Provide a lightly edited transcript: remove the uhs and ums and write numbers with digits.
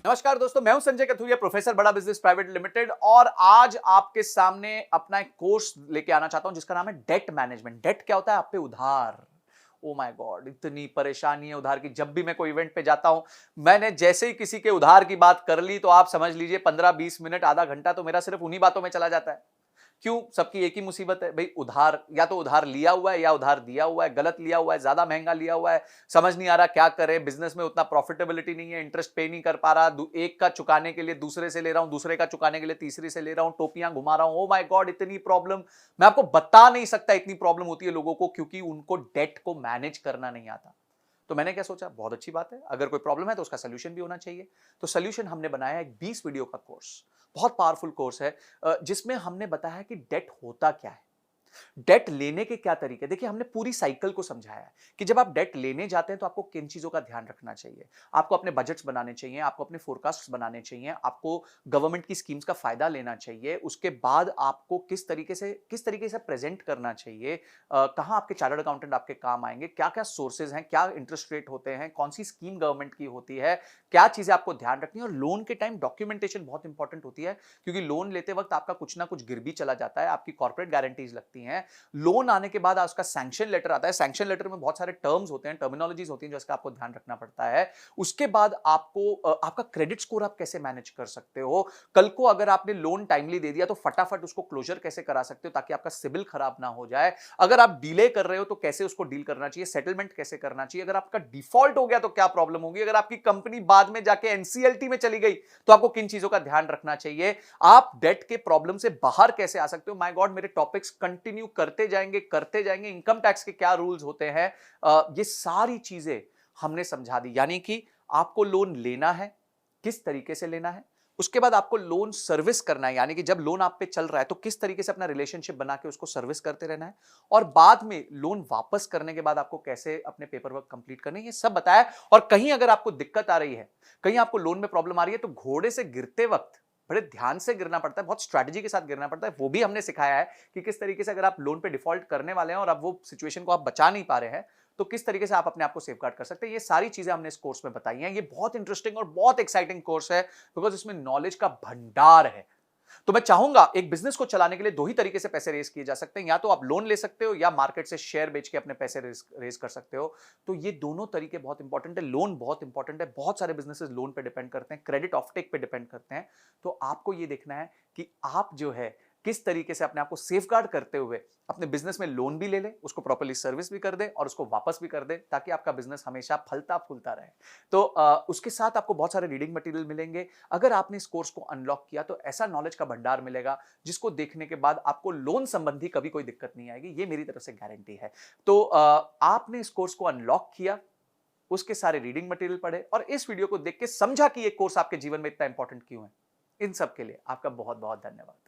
नमस्कार दोस्तों, मैं हूं संजय कथुरिया, प्रोफेसर बड़ा बिजनेस प्राइवेट लिमिटेड। और आज आपके सामने अपना एक कोर्स लेके आना चाहता हूं जिसका नाम है डेट मैनेजमेंट। डेट क्या होता है? आप पे उधार। ओ माय गॉड, इतनी परेशानी है उधार की। जब भी मैं कोई इवेंट पे जाता हूं, मैंने जैसे ही किसी के उधार की बात कर ली तो आप समझ लीजिए 15-20 मिनट, आधा घंटा तो मेरा सिर्फ उन्हीं बातों में चला जाता है। क्यों? सबकी एक ही मुसीबत है भाई, उधार। या तो उधार लिया हुआ है या उधार दिया हुआ है, गलत लिया हुआ है, ज्यादा महंगा लिया हुआ है, समझ नहीं आ रहा क्या करे। बिजनेस में उतना प्रॉफिटेबिलिटी नहीं है, इंटरेस्ट पे नहीं कर पा रहा, एक का चुकाने के लिए दूसरे से ले रहा हूं, दूसरे का चुकाने के लिए तीसरे से ले रहा हूं, टोपियां घुमा रहा हूं। ओ माय गॉड, इतनी प्रॉब्लम मैं आपको बता नहीं सकता। इतनी प्रॉब्लम होती है लोगों को क्योंकि उनको डेट को मैनेज करना नहीं आता। तो मैंने क्या सोचा, बहुत अच्छी बात है, अगर कोई प्रॉब्लम है तो उसका सोल्यूशन भी होना चाहिए। तो सोल्यूशन हमने बनाया है एक 20 वीडियो का कोर्स। बहुत पावरफुल कोर्स है, जिसमें हमने बताया कि डेट होता क्या है, डेट लेने के क्या तरीके। देखिए, हमने पूरी साइकिल को समझाया है कि जब आप डेट लेने जाते हैं तो आपको किन चीजों का ध्यान रखना चाहिए। आपको अपने बजट्स बनाने चाहिए, आपको अपने फोरकास्ट्स बनाने चाहिए, आपको गवर्नमेंट की स्कीम्स का फायदा लेना चाहिए। उसके बाद आपको किस तरीके से प्रेजेंट करना चाहिए, कहां आपके चार्टर्ड अकाउंटेंट आपके काम आएंगे, क्या क्या सोर्सेज हैं, क्या इंटरेस्ट रेट होते हैं, कौन सी स्कीम गवर्नमेंट की होती है, क्या चीजें आपको ध्यान रखनी है। और लोन के टाइम डॉक्यूमेंटेशन बहुत इंपॉर्टेंट होती है, क्योंकि लोन लेते वक्त आपका कुछ ना कुछ गिर भी चला जाता है, आपकी कॉर्पोरेट गारंटीज लगती हैं। लोन आने के बाद उसका सैंक्शन लेटर आता है। सैंक्शन लेटर में बहुत सारे टर्म्स होते हैं, टर्मिनोलॉजीज होती हैं, जिसका आपको ध्यान रखना पड़ता है। उसके बाद आपको आपका क्रेडिट स्कोर आप कैसे मैनेज कर सकते हो। कल को अगर आपने लोन टाइमली दे दिया तो फटाफट उसको क्लोजर कैसे करा सकते हो ताकि आपका सिबिल खराब ना हो जाए। अगर आप डिले कर रहे हो तो कैसे उसको डील करना चाहिए, सेटलमेंट कैसे करना चाहिए। अगर आपका डिफॉल्ट हो गया तो क्या प्रॉब्लम होगी। अगर आपकी कंपनी बाद में जाके एनसीएलटी में चली गई तो आपको किन चीजों का ध्यान रखना चाहिए। आप डेट के प्रॉब्लम से बाहर कैसे आ सकते हो। माय गॉड, मेरे टॉपिक्स कंटिन्यू करते जाएंगे। इनकम टैक्स के क्या रूल्स होते हैं, ये सारी चीजें हमने समझा दी। यानी कि आपको लोन लेना है, किस तरीके से लेना है। उसके बाद आपको लोन सर्विस करना है, यानी कि जब लोन आप पे चल रहा है तो किस तरीके से अपना रिलेशनशिप बना के उसको सर्विस करते रहना है। और बाद में लोन वापस करने के बाद आपको कैसे अपने पेपर वर्क कंप्लीट करने, ये सब बताया। और कहीं अगर आपको दिक्कत आ रही है, कहीं आपको लोन में प्रॉब्लम आ रही है, तो घोड़े से गिरते वक्त बड़े ध्यान से गिरना पड़ता है, बहुत स्ट्रैटेजी के साथ गिरना पड़ता है। वो भी हमने सिखाया है कि किस तरीके से अगर आप लोन पे डिफॉल्ट करने वाले हैं और अब वो सिचुएशन को आप बचा नहीं पा रहे हैं, तो किस तरीके से आप अपने आप को सेफगार्ड कर सकते हैं। ये सारी चीजें हमने इस कोर्स में बताई हैं। ये बहुत इंटरेस्टिंग और बहुत एक्साइटिंग कोर्स है, बिकॉज इसमें नॉलेज का भंडार है। तो मैं चाहूंगा, एक बिजनेस को चलाने के लिए दो ही तरीके से पैसे रेज किए जा सकते हैं, या तो आप लोन ले सकते हो या मार्केट से शेयर बेच के अपने पैसे रेज कर सकते हो। तो ये दोनों तरीके बहुत इंपॉर्टेंट है। लोन बहुत इंपॉर्टेंट है, बहुत सारे बिजनेसेस लोन पे डिपेंड करते हैं, क्रेडिट ऑफटेक पे डिपेंड करते हैं। तो आपको ये देखना है कि आप जो है किस तरीके से अपने आप को सेफगार्ड करते हुए अपने बिजनेस में लोन भी ले ले, उसको प्रॉपर्ली सर्विस भी कर दे और उसको वापस भी कर दे, ताकि आपका बिजनेस हमेशा फलता फूलता रहे। तो उसके साथ आपको बहुत सारे रीडिंग मटेरियल मिलेंगे। अगर आपने इस कोर्स को अनलॉक किया तो ऐसा नॉलेज का भंडार मिलेगा जिसको देखने के बाद आपको लोन संबंधी कभी कोई दिक्कत नहीं आएगी, ये मेरी तरफ से गारंटी है। तो आपने इस कोर्स को अनलॉक किया, उसके सारे रीडिंग मटेरियल पढ़े और इस वीडियो को देख के समझा कि ये कोर्स आपके जीवन में इतना इंपॉर्टेंट क्यों है। इन सब के लिए आपका बहुत बहुत धन्यवाद।